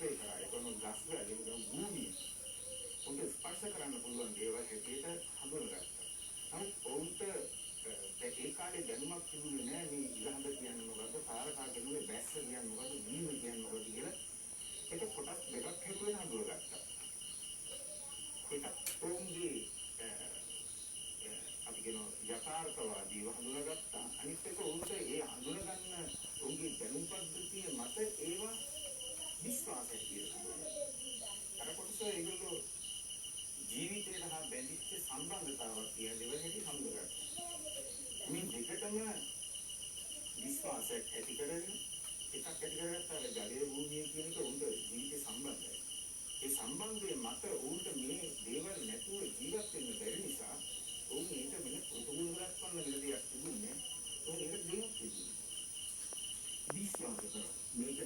ආශ්‍රය කරා. ඒකම ගස් වලින් භූමිය. උන්ට ස්පර්ශ කරන්න පුළුවන් දේවල් හැටියට හඳුනගත්තා. නමුත් ඔවුන්ට ඒ කාලේ දැනුමක් තිබුණේ නැහැ මේ ඉලහඳ කියන්නේ මොකද්ද, තාරකා කියන්නේ බැස්ස කියන්නේ මොකද්ද, දීම කියන්නේ මොකද්ද කියලා. ඒක කොටස් දෙකක් හැටියට හඳුනගත්තා. ඒක ඔවුන්ගේ අපි කියන යථාර්ථවාදීව හඳුනගත්තා. අනිත් එක උන්ට ඒ හඳුනගන්න උන්ගේ දැනුම් පද්ධතිය මත ඒවා විශ්වාසය කියලා. අර කොටස ඒගොල්ලෝ ජීවිතයට හා බැඳිච්ච සම්බන්ධතාවක් කියන දේවල් හැටි හඳුනගත්තා. මේ දෙකටම විශ්වාසයක් ඇති කරගෙන එකක් ඇති කරගත්තා. ජලය භූමිය කියන එක උන්ට ජීවිතේ සම්බන්ධයි. ඒ සම්බන්ධය මත උන්ට මේ දේවල් නැතුව ජීවත් වෙන්න බැරි නිසා උන් ඒක වෙන ප්‍රතිගුණ දක්වන්න විදියක් තිබුණේ. ඒක දෙයක් තිබුණේ. විශ්වාස කරා. මේක